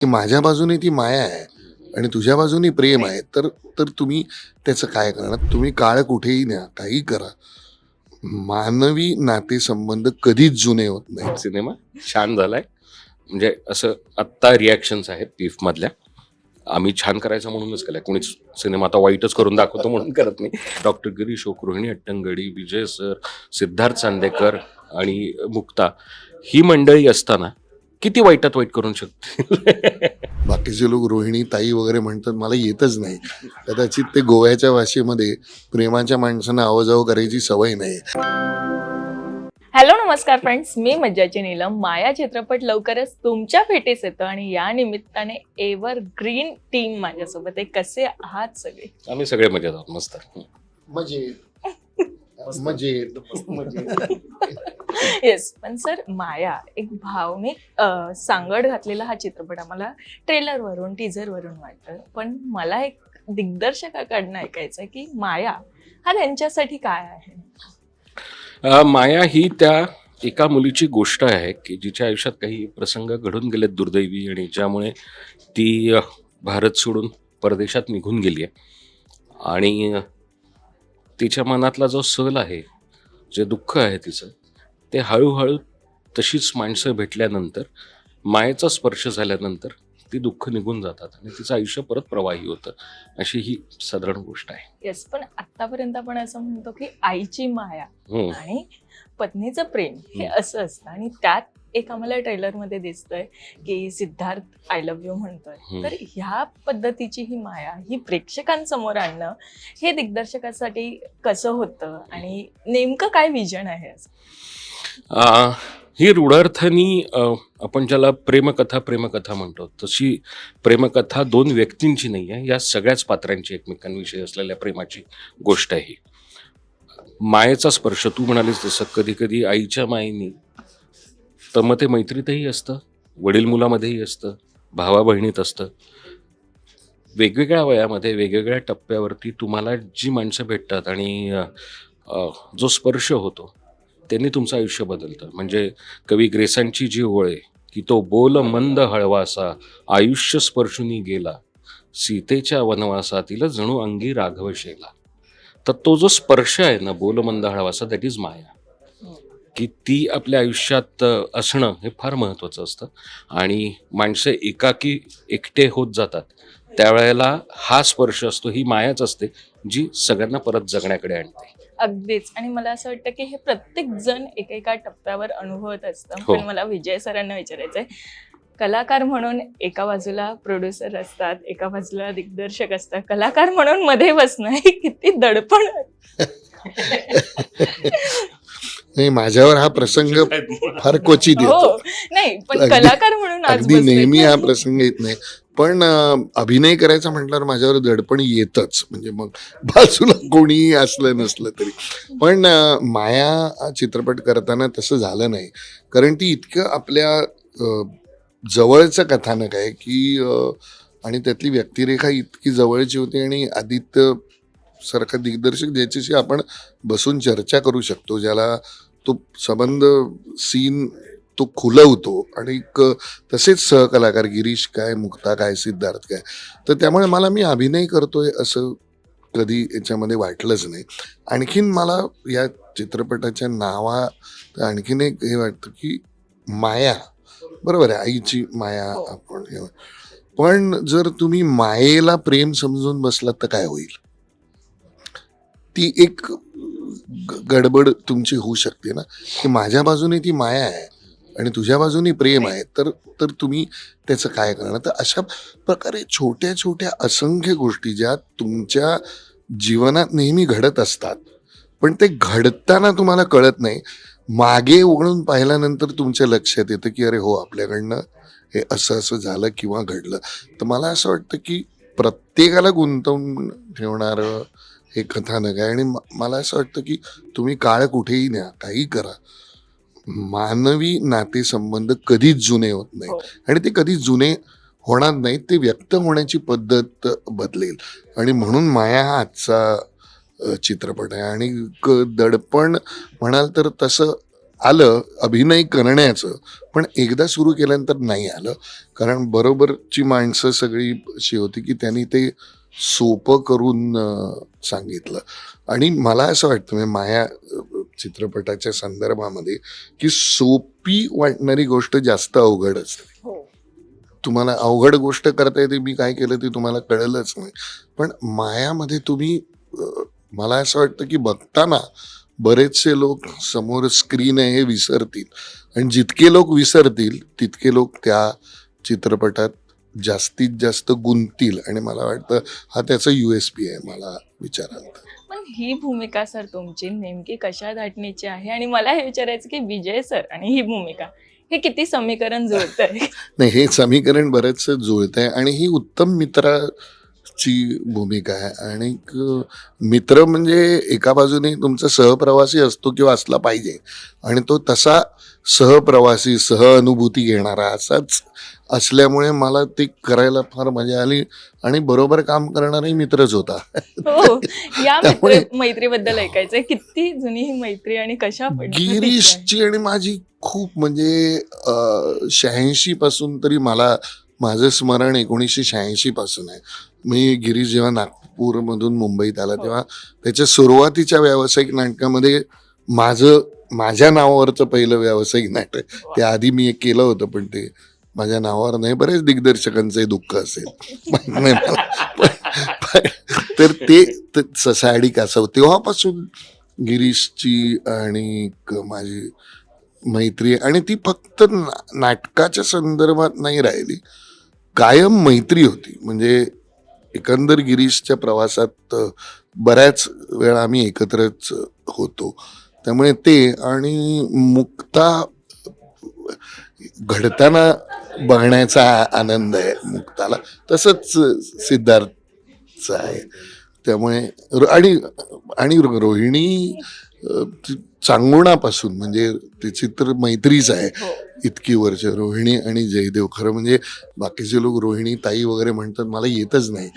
की माझ्या बाजूने ती माया आहे आणि तुझ्या बाजूने प्रेम आहे, तर तर तुम्ही त्याचं काय करणार? तुम्ही काळ कुठेही न्या, काहीही करा. मानवी नातेसंबंध कधीच जुने होत नाहीत. सिनेमा छान झालाय. म्हणजे असं आत्ता रिॲक्शन्स आहेत पीफ मधल्या. आम्ही छान करायचं म्हणूनच केलंय. कोणीच सिनेमा आता वाईटच करून दाखवतो म्हणून करत नाही. डॉक्टर गिरीश ओक, रोहिणी हट्टंगडी, विजय सर, सिद्धार्थ चांदेकर आणि मुक्ता ही मंडळी असताना किती वाईटात वाईट करू शकते. बाकीचे लोक रोहिणी ताई वगैरे म्हणतात, मला येतच नाही. कदाचित ते गोव्याच्या भाषेमध्ये प्रेमाच्या माणसांना आवाजावं करायची सवय नाही. हॅलो नमस्कार फ्रेंड्स, मी मज्जाची नीलम. माया चित्रपट लवकरच तुमच्या भेटीस येतो आणि या निमित्ताने एव्हर ग्रीन टीम माझ्यासोबत आहे. कसे आहात सगळे? आम्ही सगळे मजेत आहोत. मस्त. येस, पण सर माया एक भावनिक सांगड घातलेला हा चित्रपट आम्हाला ट्रेलरवरून टीझरवरून वाटतं. पण मला एक दिग्दर्शकाकडनं ऐकायचं की माया हा त्यांच्यासाठी काय आहे? माया ही त्या एका मुलीची गोष्ट आहे की जिच्या आयुष्यात काही प्रसंग घडून गेलेत दुर्दैवी, आणि ज्यामुळे ती भारत सोडून परदेशात निघून गेली आहे. आणि तिच्या मनातला जो सल आहे, जे दुःख आहे तिचं, ते हळूहळू तशीच माणसं भेटल्यानंतर, मायेचा स्पर्श झाल्यानंतर ती दुःख निघून जातात आणि तिचं आयुष्य परत प्रवाही होतं. अशी ही साधारण गोष्ट आहे. येस, पण आतापर्यंत आपण असं म्हणतो की आईची माया आणि पत्नीचं प्रेम हे असं असतं, आणि त्यात एक आम्हाला ट्रेलर मध्ये दिसतंय की सिद्धार्थ आय लव्ह यू म्हणतोय. तर ह्या पद्धतीची ही माया ही प्रेक्षकांसमोर आणणं हे दिग्दर्शकासाठी कसं होतं आणि नेमकं काय विजन आहे असं? ही रूढार्थानी आपण ज्याला प्रेमकथा म्हणतो, तशी प्रेमकथा दोन व्यक्तींची नाही आहे, या सगळ्याच पात्रांची एकमेकांविषयी असलेल्या प्रेमाची गोष्ट आहे. मायेचा स्पर्श तू म्हणालीस तसं कधी कधी आईच्या मायेनी तर मग ते मैत्रीतही असतं, वडील मुलामध्येही असतं, भावा बहिणीत असतं. वेगवेगळ्या वयामध्ये वेगवेगळ्या टप्प्यावरती तुम्हाला जी माणसं भेटतात आणि जो स्पर्श होतो त्यांनी तुमचं आयुष्य बदलतं. म्हणजे कवी ग्रेसांची जी ओळ आहे की तो बोल मंद हळवासा आयुष्य स्पर्शुनी गेला, सीतेच्या वनवासातील जणू अंगी राघव शेला. तर तो जो स्पर्श आहे ना, बोल मंद हळवासा, दॅट इज माया. की ती आपल्या आयुष्यात असणं हे फार महत्त्वाचं असतं. आणि माणसं एकाकी एकटे होत जातात त्यावेळेला हा स्पर्श असतो, ही मायाच असते जी सगळ्यांना परत जगण्याकडे आणते. अगदीच. आणि मला असं वाटतं की हे प्रत्येक जण एकेका टप्प्यावर अनुभवत असतं. पण मला विजय सरांना विचारायचंय, कलाकार म्हणून एका बाजूला प्रोड्युसर असतात, एका बाजूला दिग्दर्शक असतात, कलाकार म्हणून मध्ये बसणं हे किती दडपण. नाही, माझ्यावर हा प्रसंग फार क्वचित येतो. हो, नाही, पण कलाकार म्हणून आज अगदी बसले. नेहमी हा प्रसंग येत नाही, पण अभिनय करायचा म्हटल्यावर माझ्यावर दडपण येतच. म्हणजे मग बाजूला कोणीही असलं नसलं तरी. पण माया हा चित्रपट करताना तसं झालं नाही, कारण ती इतकं आपल्या जवळचं कथानक आहे की आणि त्यातली व्यक्तिरेखा इतकी जवळची होती. आणि आदित्य सारखा दिग्दर्शक ज्याच्याशी आपण बसून चर्चा करू शकतो, ज्याला तो संबंध सीन तो खुलवतो, आणि तसेच सहकलाकार गिरीश काय, मुक्ता काय, सिद्धार्थ काय. तर त्यामुळे मला मी अभिनय करतोय असं कधी याच्यामध्ये वाटलंच नाही. आणखीन मला या चित्रपटाच्या नावात आणखीन एक हे वाटतं की माया, बरोबर आहे, आईची माया आपण पण जर तुम्ही मायेला प्रेम समजून बसलात तर काय होईल? ती एक गडबड तुमची होऊ शकते ना, की माझ्या बाजूने ती माया आहे आणि तुझ्या बाजूने प्रेम आहे, तर तर तुम्ही त्याचं काय करणार? तर अशा प्रकारे छोट्या छोट्या असंख्य गोष्टी ज्या तुमच्या जीवनात नेहमी घडत असतात, पण ते घडताना तुम्हाला कळत नाही. मागे वळून पाहिल्यानंतर तुमच्या लक्षात येतं की अरे हो, आपल्याकडनं हे असं असं झालं किंवा घडलं. तर मला असं वाटतं की प्रत्येकाला गुंतवून ठेवणारं हे कथानक आहे. आणि मला असं वाटतं की तुम्ही काळ कुठेही न्या, काहीही करा, मानवी नातेसंबंध कधीच जुने होत नाहीत आणि ते कधी जुने होणार नाहीत. ते व्यक्त होण्याची पद्धत बदलेल. आणि म्हणून माया हा आजचा चित्रपट आहे. आणि दडपण म्हणाल तर तसं आलं अभिनय करण्याचं, पण एकदा सुरू केल्यानंतर नाही आलं, कारण बरोबरची माणसं सगळी अशी होती की त्यांनी ते सोपं करून सांगितलं. आणि मला असं वाटतं म्हणजे माया चित्रपटाच्या संदर्भामध्ये की सोपी वाटणारी गोष्ट जास्त अवघड असते. हो. तुम्हाला अवघड गोष्ट करता येते, मी काय केलं ते तुम्हाला कळलंच नाही. पण मायामध्ये तुम्ही मला असं वाटतं की बघताना बरेचसे लोक समोर स्क्रीन आहे हे विसरतील, आणि जितके लोक विसरतील तितके लोक त्या चित्रपटात जास्तीत जास्त गुंततील, आणि मला वाटतं हा त्याचा USP आहे मला विचाराल तर. पण ही भूमिका सर तुमची नेमकी कशा धाटणीची आहे, आणि मला हे विचारायचं की विजय सर आणि ही भूमिका हे किती समीकरण जुळतंय? नाही, हे समीकरण बरंचसं जुळतंय, आणि ही उत्तम मित्राची भूमिका आहे. आणि मित्र म्हणजे एका बाजूने तुमचा सहप्रवासी असतो किंवा असला पाहिजे, आणि तो तसा सहप्रवासी सहअनुभूती घेणारा असाच असल्यामुळे मला ते करायला फार मजा आली, आणि बरोबर काम करणाराही मित्रच होता. हो, या त्यामुळे मैत्रीबद्दल ऐकायचंय. किती जुनी ही मैत्री आणि कशा पद्धतीची आहे? गिरीशची आणि माझी खूप म्हणजे 86 पासून तरी मला माझं स्मरण 1986 पासून आहे. मी गिरीश जेव्हा नागपूरमधून मुंबईत आला हो. तेव्हा त्याच्या सुरुवातीच्या व्यावसायिक नाटकामध्ये माझ्या नावावरचं पहिलं व्यावसायिक नाटक, त्याआधी मी एक केलं होतं पण ते माझ्या नावावर नाही. बरेच दिग्दर्शकांचे दुःख असेल माहित नाही मला. तर ते ससाडी कासव तेव्हापासून गिरीशची आणि माझी मैत्री आहे. आणि ती फक्त नाटकाच्या संदर्भात नाही राहिली, कायम मैत्री होती. म्हणजे एकंदर गिरीशच्या प्रवासात बऱ्याच वेळा आम्ही एकत्रच होतो. त्यामुळे ते आणि मुक्ता घडताना बघण्याचा आनंद आहे मुक्ताला, तसंच सिद्धार्थचा आहे. त्यामुळे आणि रोहिणी चांगुणापासून म्हणजे तिची तर मैत्रीच आहे हो. इतकी वर्ष. रोहिणी आणि जयदेव, खरं म्हणजे बाकीचे लोक रोहिणी ताई वगैरे म्हणतात, मला येतच नाही.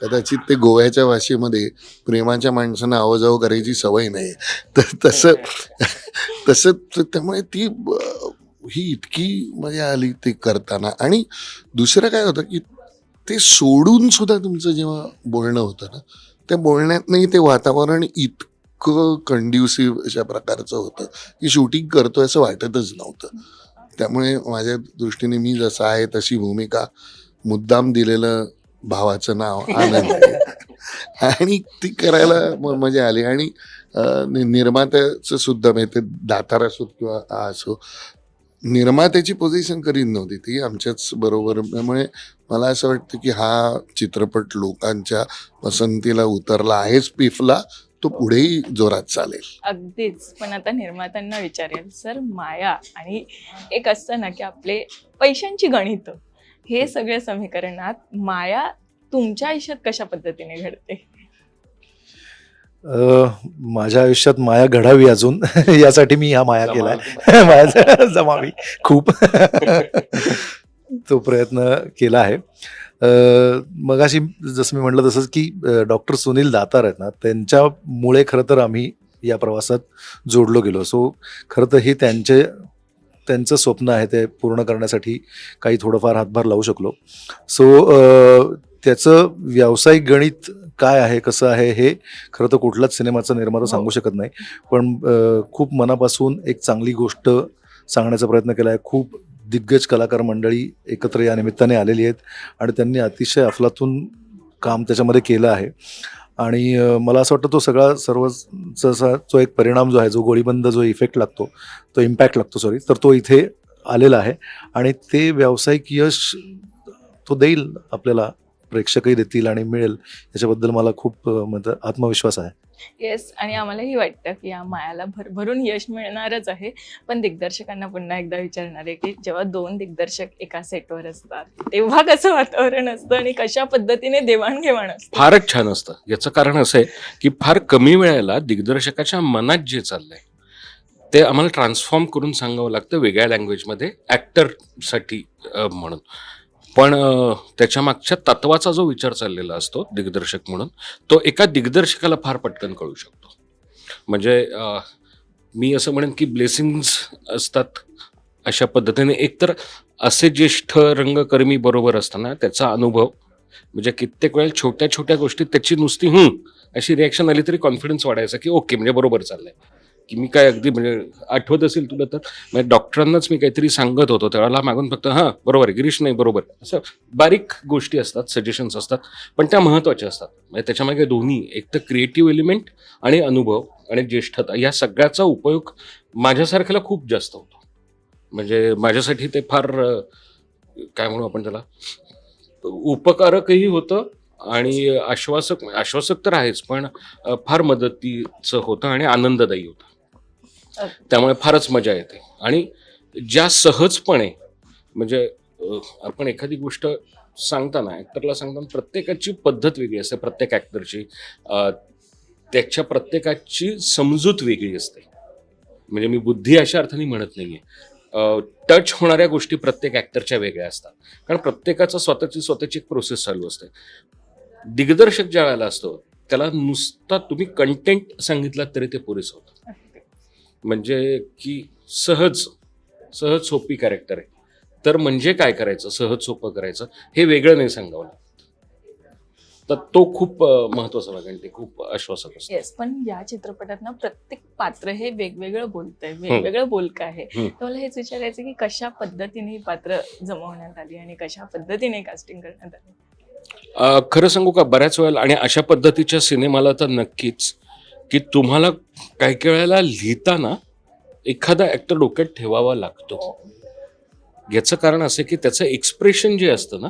कदाचित ते गोव्याच्या भाषेमध्ये प्रेमाच्या माणसांना आवाजावं करायची सवय नाही. तर तसं त्यामुळे ती ही इतकी मजा आली ते करताना. आणि दुसरं काय होतं की ते सोडून सुद्धा तुमचं जेव्हा बोलणं होतं ना, त्या बोलण्यातनंही ते वातावरण इतकं कंड्युसिव्ह अशा प्रकारचं होतं की शूटिंग करतोय असं वाटतच नव्हतं. त्यामुळे माझ्या दृष्टीने मी जसं आहे तशी भूमिका, मुद्दाम दिलेलं भावाचं नाव आनंद आहे. आणि ती करायला मजा आली. आणि निर्मात्याचं सुद्धा म्हणजे ते दातार असो किंवा असो, निर्मात्याची पोझिशन करीत नव्हती, ती आमच्याच बरोबर. त्यामुळे मला असं वाटतं की हा चित्रपट लोकांच्या पसंतीला उतरला आहेच, पिफला तो पुढेही जोरात चालेल. अगदीच. पण आता निर्मात्यांना विचारेल सर, माया आणि एक असतं ना की आपले पैशांची गणित, हे सगळे समीकरणात माया तुमच्या आयुष्यात कशा पद्धतीने घडते? माझ्या आयुष्यात माया घडावी अजून यासाठी मी हा माया केलाय. माया जमावी खूप तो प्रयत्न केला आहे. मगाशी जसं मी म्हटलं तसंच की डॉक्टर सुनील दातार आहेत ना, त्यांच्यामुळे खरं तर आम्ही या प्रवासात जोडलो गेलो. सो खरं तर हे त्यांचं स्वप्न आहे, ते पूर्ण करण्यासाठी काही थोडंफार हातभार लावू शकलो. सो त्याचं व्यावसायिक गणित काय आहे, कसं आहे, हे खरं तर कुठलाच सिनेमाचा निर्माता सांगू शकत नाही. पण खूप मनापासून एक चांगली गोष्ट सांगण्याचा प्रयत्न केला आहे. खूप दिग्गज कलाकार मंडळी एकत्र या निमित्ताने आलेली आहेत आणि त्यांनी अतिशय अफलातून काम त्याच्यामध्ये केलं आहे. आणि मला असं वाटतं तो सर्वचा जो एक परिणाम जो आहे, जो गोळीबंद जो इफेक्ट लागतो, तो इम्पॅक्ट लागतो तर तो इथे आलेला आहे. आणि ते व्यावसायिक यश तो देईल आपल्याला, प्रेक्षकही देतील आणि मिळेल, याच्याबद्दल मला खूप आत्मविश्वास आहे. येस, आणि आम्हालाही वाटतं की या मायाला भरभरून यश मिळणारच आहे. पण दिग्दर्शकांना पुन्हा एकदा विचारणार आहे की जेव्हा 2 दिग्दर्शक एका सेटवर असतात तेव्हा कसं वातावरण असतं आणि कशा पद्धतीने देवाणघेवाण असते? फारच छान असतं. याचं कारण असं आहे की फार कमी वेळेला दिग्दर्शकाच्या मनात जे चाललंय ते आम्हाला ट्रान्सफॉर्म करून सांगावं लागतं वेगळ्या लँग्वेजमध्ये ॲक्टरसाठी म्हणून. पण त्याच्या मागच्या तत्वाचा जो विचार चाललेला असतो दिग्दर्शक म्हणून, तो एका दिग्दर्शकाला फार पटकन कळू शकतो. म्हणजे मी असं म्हणेन की ब्लेसिंग्स असतात अशा पद्धतीने. एकतर असे ज्येष्ठ रंगकर्मी बरोबर असताना त्याचा अनुभव, म्हणजे कित्येक वेळेला छोट्या छोट्या गोष्टीत त्याची नुसती अशी रिॲक्शन आली तरी कॉन्फिडन्स वाढायचा की ओके म्हणजे बरोबर चाललंय, की मी काय अगदी म्हणजे आठवत असेल तुला तर म्हणजे डॉक्टरांनाच मी काहीतरी सांगत होतो त्यावेळेला मागून फक्त बरोबर आहे गिरीश, नाही बरोबर आहे, असं बारीक गोष्टी असतात, सजेशन्स असतात, पण त्या महत्त्वाच्या असतात. म्हणजे त्याच्यामागे दोन्ही, एक तर क्रिएटिव्ह एलिमेंट आणि अनुभव आणि ज्येष्ठता, या सगळ्याचा उपयोग माझ्यासारख्याला खूप जास्त होतो. म्हणजे माझ्यासाठी ते फार काय म्हणू आपण त्याला, उपकारकही होतं आणि आश्वासक तर आहेच, पण फार मदतीचं होतं आणि आनंददायी होतं. त्यामुळे फारच मजा येते. आणि ज्या सहजपणे म्हणजे आपण एखादी गोष्ट सांगताना, ॲक्टरला सांगताना प्रत्येकाची पद्धत वेगळी असते, प्रत्येक ॲक्टरची त्याच्या प्रत्येकाची समजूत वेगळी असते. म्हणजे मी बुद्धी अशा अर्थाने म्हणत नाहीये, टच होणाऱ्या गोष्टी प्रत्येक ॲक्टरच्या वेगळ्या असतात, कारण प्रत्येकाचं स्वतःची एक प्रोसेस चालू असते. दिग्दर्शक ज्या वेळेला असतो त्याला नुसता तुम्ही कंटेंट सांगितलात तरी ते पुरेसं होतं. म्हणजे की सहज सोपी कॅरेक्टर आहे, तर म्हणजे काय करायचं, सहज सोपं करायचं, हे वेगळं नाही सांगावं लागतं. तर तो खूप महत्वाचा भाग आहे, ते खूप आश्वासक असतं. येस, पण या चित्रपटात ना प्रत्येक पात्र हे वेगवेगळं बोलतंय, वेगवेगळं बोलकं आहे. तर मला हेच विचारायचं की कशा पद्धतीने ही पात्र जमवण्यात आली आणि कशा पद्धतीने कास्टिंग करण्यात आली? खरं सांगू का, बऱ्याच वेळेला आणि अशा पद्धतीच्या सिनेमाला तर नक्कीच, की तुम्हाला काही काही वेळेला लिहिताना एखादा ऍक्टर डोक्यात ठेवावा लागतो. याचं कारण असं की त्याचं एक्सप्रेशन जे असतं ना,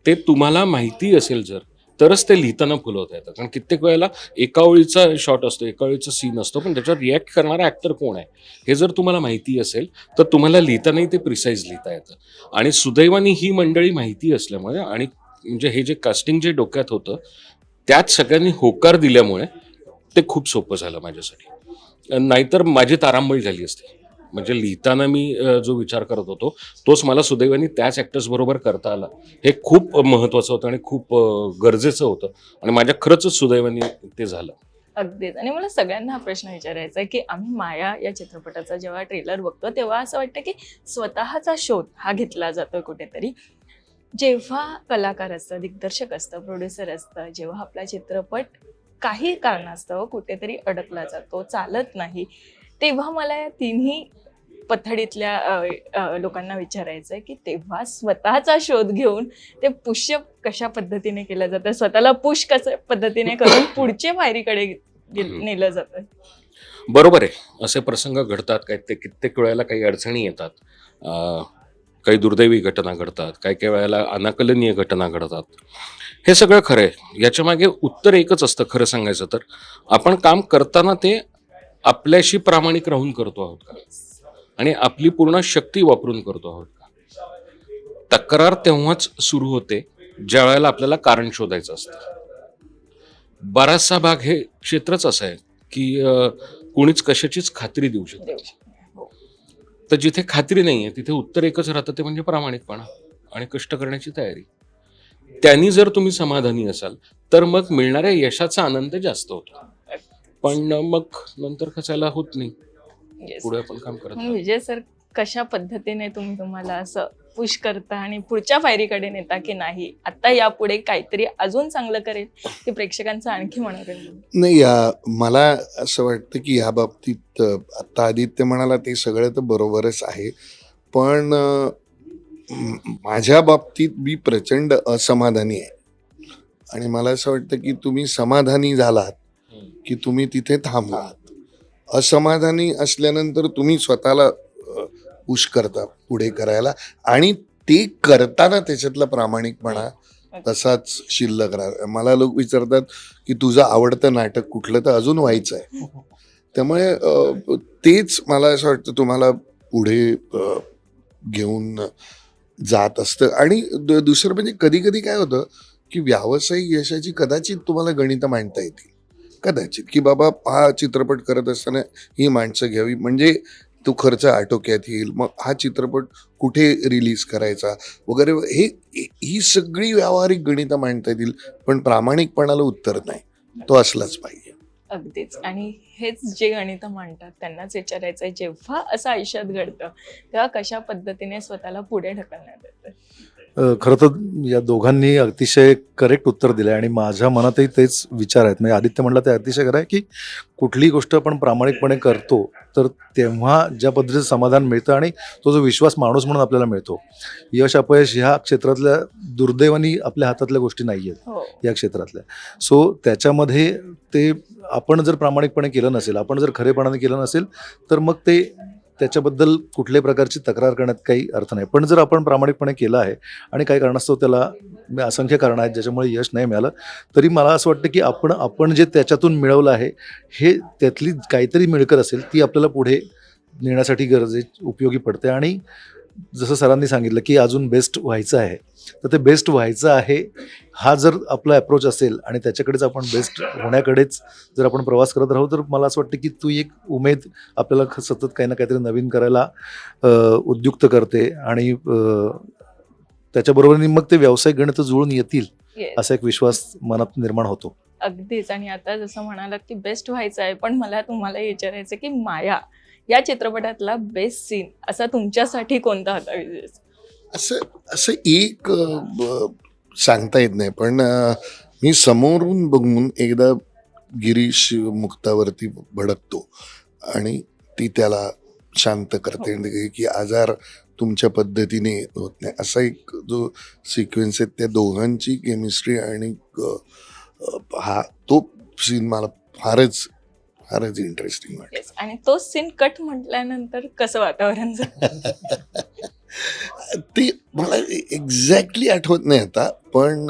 ते तुम्हाला माहिती असेल जर, तरच ते लिहिताना फुलवता येतं. कारण कित्येक वेळेला एका ओळीचा शॉट असतो, एका ओळीचा सीन असतो, पण त्याच्यावर रिॲक्ट करणारा ऍक्टर कोण आहे हे जर तुम्हाला माहिती असेल तर तुम्हाला लिहितानाही ते प्रिसाईज लिहिता येतं. आणि सुदैवाने ही मंडळी माहिती असल्यामुळे आणि म्हणजे हे जे कास्टिंग जे डोक्यात होतं त्यात सगळ्यांनी होकार दिल्यामुळे ते खूप सोपं झालं माझ्यासाठी. नाहीतर माझी तारांबळ झाली असती. म्हणजे लिहिताना मी जो विचार करत होतो तोच मला सुदैवाने त्याच ॲक्टर्स बरोबर करता आला. हे खूप महत्त्वाचं होतं आणि खूप गरजेचं होतं आणि माझ्या खरंच सुदैवाने ते झालं. अगदीच. आणि मला सगळ्यांना हा प्रश्न विचारायचा आहे की आम्ही माया या चित्रपटाचा जेव्हा ट्रेलर बघतो तेव्हा असं वाटतं की स्वतःचा शोध हा घेतला जातोय कुठेतरी. जेव्हा कलाकार असतं, दिग्दर्शक असतं, प्रोड्युसर असतं, जेव्हा आपला चित्रपट काही कारणास्तव कुठेतरी अडकला जातो, चालत नाही, तेव्हा मला या तिन्ही पथडीतल्या लोकांना विचारायचं आहे की तेव्हा स्वतःचा शोध घेऊन ते पुशअप कशा पद्धतीने केलं जातं, स्वतःला पुश कशा पद्धतीने करून पुढच्या पायरीकडे नेलं जातं. बरोबर आहे, असे प्रसंग घडतात, काय ते कित्येक वेळेला काही अडचणी येतात, काही दुर्दैवी घटना घडतात, काही वेळेला अनाकलनीय घटना घडतात. हे सगळं खरं आहे. याच्या मागे उत्तर एकच असतं खरं सांगायचं तर, आपण काम करताना ते आपल्याशी प्रामाणिक राहून करतो आहोत का आणि आपली पूर्ण शक्ती वापरून करतो आहोत का. तक्रार तेव्हाच सुरू होते ज्या वेळेला आपल्याला कारण शोधायचं असतं. बराचसा भाग हे क्षेत्रच असं आहे की कोणीच कशाचीच खात्री देऊ शकत नाही. तर जिथे खात्री नाहीये तिथे उत्तर एकच राहतं, ते म्हणजे प्रामाणिकपणा आणि कष्ट करण्याची तयारी. त्यांनी जर तुम्ही समाधानी असाल तर मग मिळणाऱ्या यशाचा आनंद जास्त होतो, पण मग नंतर खचायला होत नाही, पुढे आपण काम करत नाही. विजय सर, कशा पद्धतीने तुम्हाला असं पुश करता आणि पुढच्या पायरीकडे नेता की नाही आता यापुढे काहीतरी अजून चांगलं करेल की प्रेक्षकांचं आणखी मनोरंजन? नाही, मला असं वाटतं की या बाबतीत आता आदित्य म्हणाला ते सगळं तर बरोबरच आहे, पण माझ्या बाबतीत मी प्रचंड असमाधानी आहे आणि मला असं वाटतं की तुम्ही समाधानी झालात की तुम्ही तिथे थांबलात. असमाधानी असल्यानंतर तुम्ही स्वतःला पुश करता पुढे करायला आणि ते करताना त्याच्यातला प्रामाणिकपणा तसाच शिल्लक राहा. मला लोक विचारतात की तुझं आवडतं नाटक कुठलं, तर अजून व्हायचं आहे. त्यामुळे तेच मला असं वाटतं तुम्हाला पुढे घेऊन जात असतं. आणि दुसरं म्हणजे कधी कधी काय होतं की व्यावसायिक यशाची कदाचित तुम्हाला गणितं मांडता येतील, कदाचित, की बाबा हा चित्रपट करत असताना ही माणसं घ्यावी म्हणजे तो खर्च आटोक्यात येईल, मग हा चित्रपट कुठे रिलीज करायचा वगैरे, ही सगळी व्यावहारिक गणितं मांडता येतील, पण प्रामाणिकपणाला उत्तर नाही, तो असलाच पाहिजे. अगदीच. आणि हेच जे गणितं मांडतात त्यांनाच विचारायचं आहे, जेव्हा असं आयुष्यात घडतं तेव्हा कशा पद्धतीने स्वतःला पुढे ढकलण्यात येतं. खरं तर या दोघांनी अतिशय करेक्ट उत्तर दिलं आहे आणि माझ्या मनातही तेच विचार आहेत. म्हणजे आदित्य म्हणला ते अतिशय खरं आहे की कुठलीही गोष्ट आपण प्रामाणिकपणे करतो तर तेव्हा ज्या पद्धतीचं समाधान मिळतं आणि तो जो विश्वास माणूस म्हणून आपल्याला मिळतो. यश अपयश ह्या क्षेत्रातल्या दुर्दैवानी आपल्या हातातल्या गोष्टी नाही आहेत हो, या क्षेत्रातल्या. सो त्याच्यामध्ये ते आपण जर प्रामाणिकपणे केलं नसेल, आपण जर खरेपणाने केलं नसेल तर मग ते त्याच्याबद्दल कुठल्याही प्रकारची तक्रार करण्यात काही अर्थ नाही. पण जर आपण प्रामाणिकपणे केलं आहे आणि काही कारणास्तव त्याला असंख्य कारणं आहेत ज्याच्यामुळे यश नाही मिळालं, तरी मला असं वाटतं की आपण जे त्याच्यातून मिळवलं आहे हे त्यातली काहीतरी मिळकत असेल ती आपल्याला पुढे नेण्यासाठी उपयोगी पडते. आणि जसं सरांनी सांगितलं की अजून बेस्ट व्हायचं आहे, तर ते बेस्ट व्हायचं आहे हा जर आपला अप्रोच असेल आणि त्याच्याकडेच आपण बेस्ट होण्याकडेच जर आपण प्रवास करत राहू, तर मला असं वाटतं की तू एक उमेद आपल्याला सतत काही ना काहीतरी नवीन करायला उद्युक्त करते आणि त्याच्याबरोबरीने मग ते व्यावसायिक गणित जुळून येतील Yes. असा एक विश्वास मनात निर्माण होतो. अगदीच. आणि आता जसं म्हणालात की बेस्ट व्हायचं आहे, पण मला तुम्हाला विचारायचं की माया या चित्रपटातला बेस्ट सीन असा तुमच्यासाठी कोणता होता विजय? असं असं एक सांगता येत नाही, पण मी समोरून बघून एकदा गिरीश मुक्तावरती भडकतो आणि ती त्याला शांत करते आणि की आजार तुमच्या पद्धतीने होत नाही, असा एक जो सिक्वेन्स आहे त्या दोघांची केमिस्ट्री आणि हा तो सीन मला फारच फारच इंटरेस्टिंग वाटतं. Yes. आणि तो सीन कट म्हटल्यानंतर कसं वातावरण झालं? ते मला एक्झॅक्टली आठवत नाही आता, पण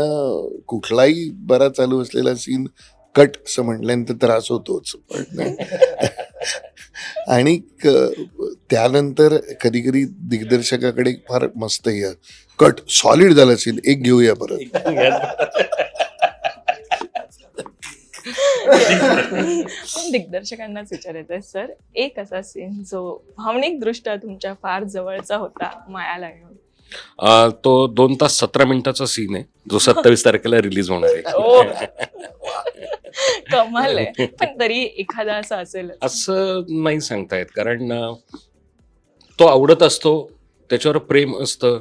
कुठलाही बरा चालू असलेला सीन कट असं म्हटल्यानंतर त्रास होतोच. पण आणि त्यानंतर कधी कधी दिग्दर्शकाकडे फार मस्त आहे, कट सॉलिड झाला सीन, एक घेऊया परत. पण दिग्दर्शकांनाच विचारायचं आहे सर, एक असा सीन जो भावनिक दृष्ट्या तुमच्या फार जवळचा होता मायाला घेऊन. तो 2 तास 17 मिनिटाचा सीन आहे जो 27 तारखेला रिलीज होणार आहे. ओ, कमाल आहे. पण तरी एखादा असा असेल. असं नाही सांगता येत, कारण तो आवडत असतो, त्याच्यावर प्रेम असतं,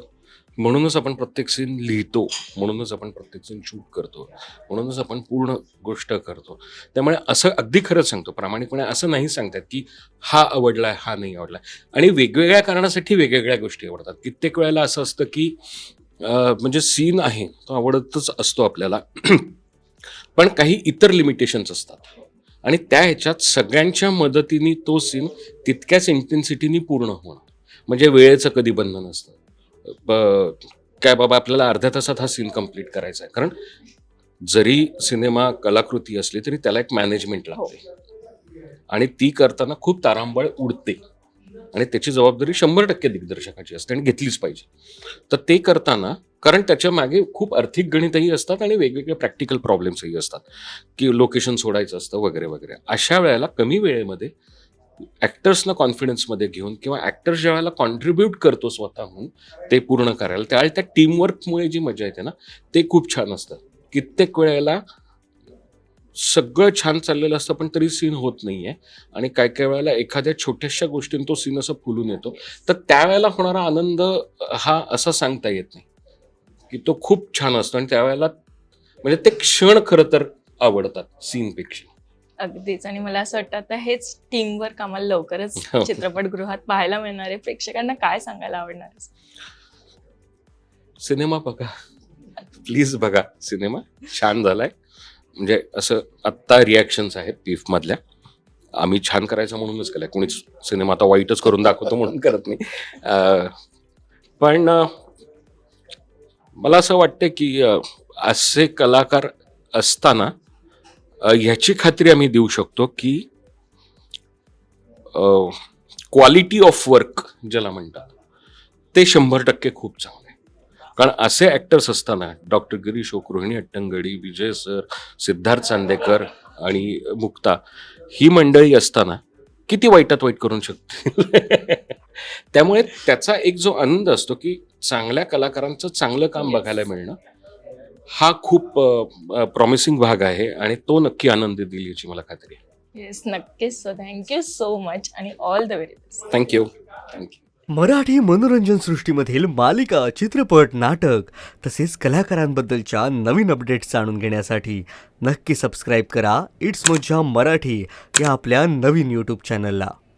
म्हणूनच आपण प्रत्येक सीन लिहितो, म्हणूनच आपण प्रत्येक सीन शूट करतो, म्हणूनच आपण पूर्ण गोष्ट करतो. त्यामुळे असं अगदी खरंच सांगतो प्रामाणिकपणे, असं नाही सांगतात की हा आवडलाय हा नाही आवडलाय. आणि वेगवेगळ्या कारणासाठी वेगवेगळ्या गोष्टी आवडतात. कित्येक वेळेला असं असतं की म्हणजे सीन आहे तो आवडतच असतो आपल्याला पण काही इतर लिमिटेशन्स असतात आणि त्या ह्याच्यात सगळ्यांच्या मदतीने तो सीन तितक्याच इंटेन्सिटीने पूर्ण होणं, म्हणजे वेळेचं कधी बंधन असतं. काय बाबा आपल्याला अर्ध्या तासात हा सीन कम्प्लीट करायचा आहे, कारण जरी सिनेमा कलाकृती असली तरी त्याला एक मॅनेजमेंट लागते आणि ती करताना खूप तारांबळ उडते आणि त्याची जबाबदारी 100% दिग्दर्शकाची असते आणि घेतलीच पाहिजे. तर ते करताना, कारण त्याच्या मागे खूप आर्थिक गणितही असतात आणि वेगवेगळे प्रॅक्टिकल प्रॉब्लेम्सही असतात की लोकेशन सोडायचं असतं वगैरे वगैरे. अशा वेळेला कमी वेळेमध्ये ॲक्टर्सना कॉन्फिडन्समध्ये घेऊन किंवा ॲक्टर ज्या वेळेला कॉन्ट्रीब्यूट करतो स्वतःहून ते पूर्ण करायला, त्यावेळेला त्या टीमवर्कमुळे जी मजा येते ना ते खूप छान असतं. कित्येक वेळेला सगळं छान चाललेलं असतं पण तरी सीन होत नाहीये आणि काय काय वेळेला एखाद्या छोट्याशा गोष्टीने तो सीन असं फुलून येतो. तर त्यावेळेला होणारा आनंद हा असा सांगता येत नाही की तो खूप छान असतो आणि त्यावेळेला म्हणजे ते क्षण खरं तर आवडतात सीनपेक्षा. अगदीच. आणि मला असं वाटतं आता हेच टीमवर्क आम्हाला लवकरच चित्रपटगृहात पाहायला मिळणार आहे. प्रेक्षकांना काय सांगायला आवडणार आहे? सिनेमा बघा, प्लीज बघा. सिनेमा छान झालाय. म्हणजे असं आत्ता रिॲक्शन्स आहेत पीफ मधल्या, आम्ही छान करायचं म्हणूनच केलंय, कोणीच सिनेमा आता वाईटच करून दाखवतो म्हणून करत नाही. पण मला असं वाटतं की असे कलाकार असताना ह्याची खात्री आम्ही देऊ शकतो की क्वालिटी ऑफ वर्क ज्याला म्हणतात ते 100% खूप चांगलं आहे. कारण असे ॲक्टर्स असताना डॉक्टर गिरीश ओक, रोहिणी हट्टंगडी, विजय सर, सिद्धार्थ चांदेकर आणि मुक्ता ही मंडळी असताना किती वाईटात वाईट करू शकते. त्यामुळे त्याचा एक जो आनंद असतो की चांगल्या कलाकारांचं चांगलं काम बघायला मिळणं हा खूप प्रॉमिसिंग भाग आहे आणि तो नक्की आनंद देईल याची मला खात्री आहे. येस, नक्कीच. सो थँक्यू सो मच आणि all the very best. Thank you. Thank you. Marathi मनोरंजन सृष्टीमधील मालिका, चित्रपट, नाटक तसेच कलाकारांबद्दलच्या नवीन अपडेट्स जाणून घेण्यासाठी नक्की सबस्क्राईब करा इट्स मज्जा मराठी या आपल्या नवीन यूट्यूब चॅनलला.